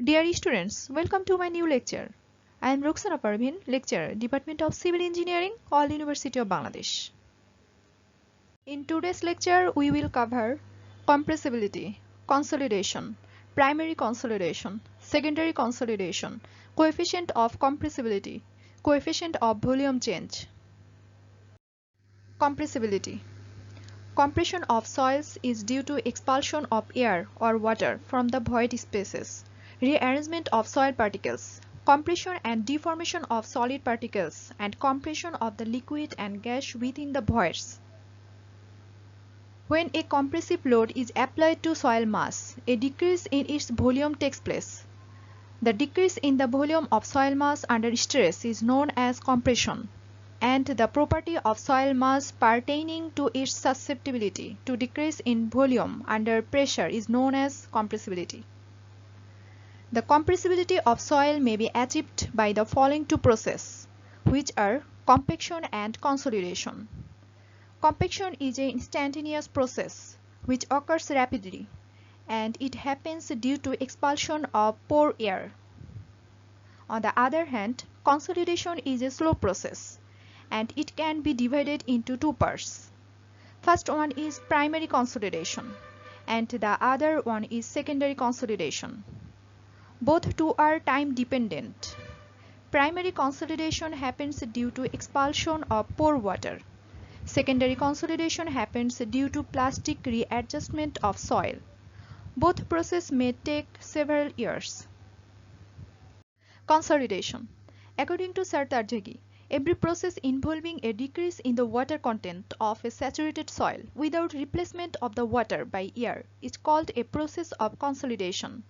Dear students, welcome to my new lecture. I am Rokhshana Parvin, lecturer, Department of Civil Engineering, All University of Bangladesh. In today's lecture, we will cover compressibility, consolidation, primary consolidation, secondary consolidation, coefficient of compressibility, coefficient of volume change. Compressibility. Compression of soils is due to expulsion of air or water from the void spaces, rearrangement of soil particles, compression and deformation of solid particles, and compression of the liquid and gas within the voids. When a compressive load is applied to soil mass, a decrease in its volume takes place. The decrease in the volume of soil mass under stress is known as compression, and the property of soil mass pertaining to its susceptibility to decrease in volume under pressure is known as compressibility. The compressibility of soil may be achieved by the following two processes, which are compaction and consolidation. Compaction is an instantaneous process which occurs rapidly, and it happens due to expulsion of pore air. On the other hand, consolidation is a slow process, and it can be divided into two parts. First one is primary consolidation, and the other one is secondary consolidation. Both two are time dependent. Primary consolidation happens due to expulsion of pore water. Secondary consolidation happens due to plastic readjustment of soil. Both processes may take several years. Consolidation. According to Sartarjagi, every process involving a decrease in the water content of a saturated soil without replacement of the water by air is called a process of consolidation.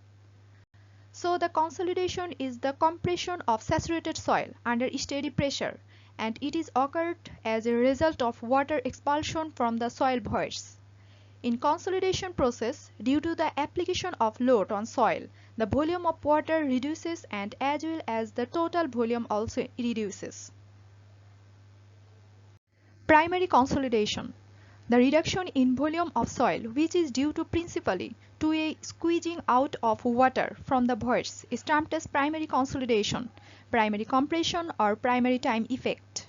So the consolidation is the compression of saturated soil under steady pressure, and it is occurred as a result of water expulsion from the soil voids. In consolidation process, due to the application of load on soil, the volume of water reduces, and as well as the total volume also reduces. Primary consolidation. The reduction in volume of soil, which is due to principally to a squeezing out of water from the voids, is termed as primary consolidation, primary compression, or primary time effect.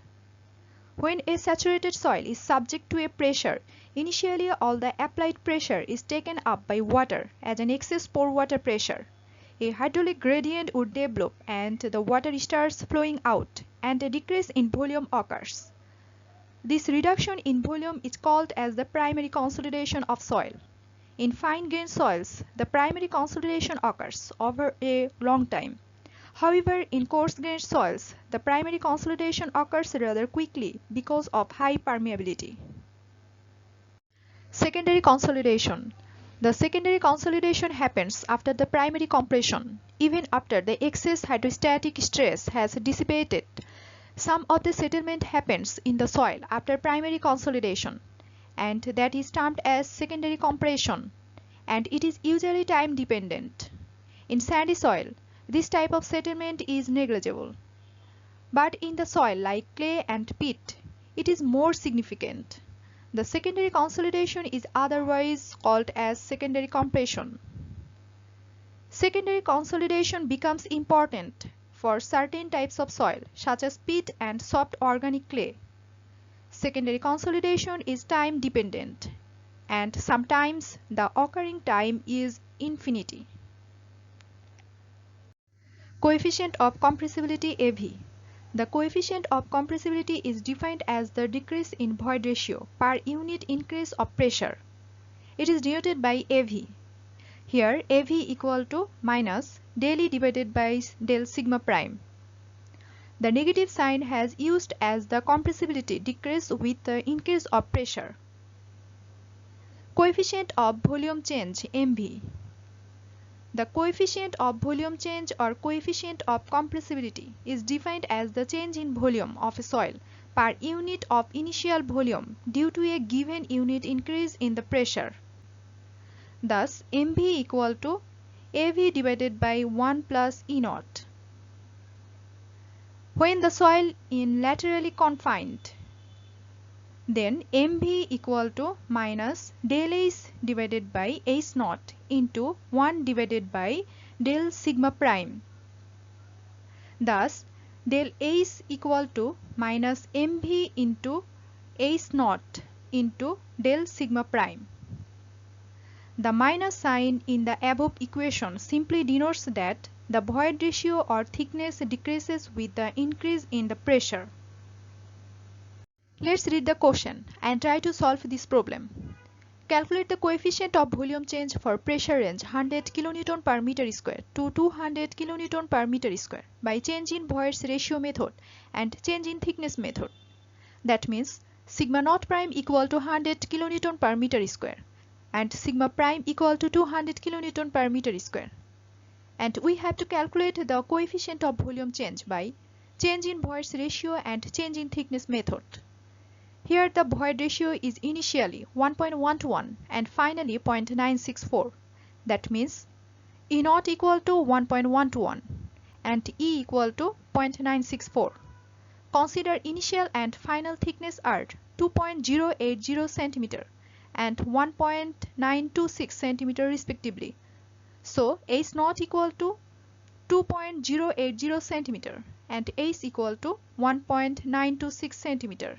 When a saturated soil is subject to a pressure, initially all the applied pressure is taken up by water as an excess pore water pressure. A hydraulic gradient would develop and the water starts flowing out, and a decrease in volume occurs. This reduction in volume is called as the primary consolidation of soil. In fine-grained soils, the primary consolidation occurs over a long time. However, in coarse-grained soils, the primary consolidation occurs rather quickly because of high permeability. Secondary consolidation. The secondary consolidation happens after the primary compression. Even after the excess hydrostatic stress has dissipated, some of the settlement happens in the soil after primary consolidation, and that is termed as secondary compression, and it is usually time dependent. In sandy soil, this type of settlement is negligible, but in the soil like clay and peat, it is more significant. The secondary consolidation is otherwise called as secondary compression. Secondary consolidation becomes important for certain types of soil such as peat and soft organic clay. Secondary consolidation is time dependent, and sometimes the occurring time is infinity. Coefficient of compressibility AV. The coefficient of compressibility is defined as the decrease in void ratio per unit increase of pressure. It is denoted by AV. Here AV equal to minus del E divided by del sigma prime. The negative sign has used as the compressibility decrease with the increase of pressure. Coefficient of volume change MV. The coefficient of volume change or coefficient of compressibility is defined as the change in volume of a soil per unit of initial volume due to a given unit increase in the pressure. Thus, MV equal to AV divided by 1 plus E naught. When the soil is laterally confined, then MV equal to minus del H divided by H naught into 1 divided by del sigma prime. Thus, del H equal to minus mv into H naught into del sigma prime. The minus sign in the above equation simply denotes that the void ratio or thickness decreases with the increase in the pressure. Let's read the question and try to solve this problem. Calculate the coefficient of volume change for pressure range 100 kN per meter square to 200 kN per meter square by change in voids ratio method and change in thickness method. That means sigma naught prime equal to 100 kN per meter square and sigma prime equal to 200 kN per meter square. And we have to calculate the coefficient of volume change by change in voids ratio and change in thickness method. Here the void ratio is initially 1.1 to 1 and finally 0.964. That means E naught equal to 1.1 to 1 and E equal to 0.964. Consider initial and final thickness are 2.080 cm and 1.926 cm respectively. So H naught equal to 2.080 cm and H equal to 1.926 cm.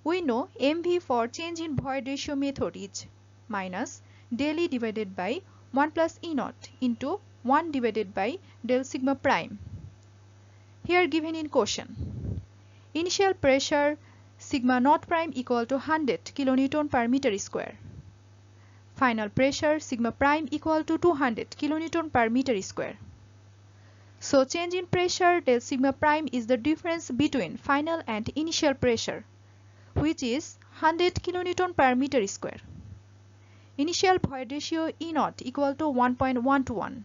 We know mv for change in void ratio method is minus del E divided by 1 plus E naught into 1 divided by del sigma prime. Here given in question. Initial pressure sigma naught prime equal to 100 kN per meter square. Final pressure sigma prime equal to 200 kN per meter square. So change in pressure del sigma prime is the difference between final and initial pressure, which is 100 kN per meter square. Initial void ratio E naught equal to 1.1 to 1.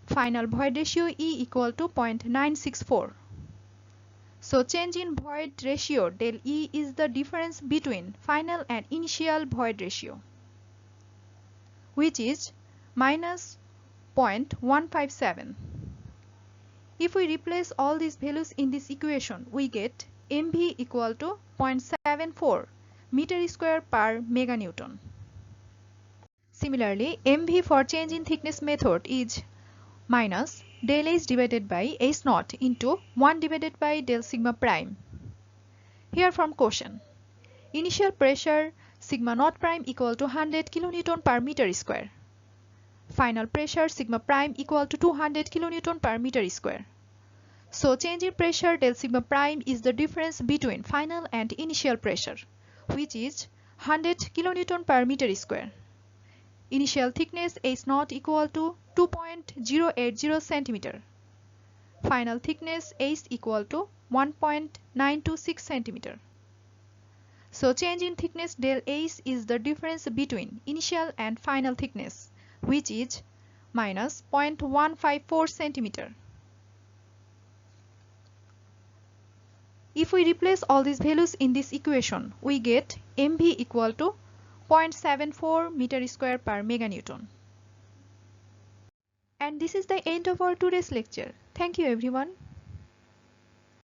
Final void ratio E equal to 0.964. So change in void ratio del E is the difference between final and initial void ratio, which is minus 0.157. If we replace all these values in this equation, we get mv equal to 0.74 meter square per meganewton. Similarly, mv for change in thickness method is minus del H divided by H naught into 1 divided by del sigma prime. Here from question, initial pressure sigma naught prime equal to 100 kN per meter square. Final pressure sigma prime equal to 200 kN per meter square. So change in pressure del sigma prime is the difference between final and initial pressure, which is 100 kN per meter square. Initial thickness H naught equal to 2.080 cm. Final thickness H equal to 1.926 cm. So change in thickness del H is the difference between initial and final thickness, which is minus 0.154 cm. If we replace all these values in this equation, we get mv equal to 0.74 meter square per meganewton. And this is the end of our today's lecture. Thank you everyone.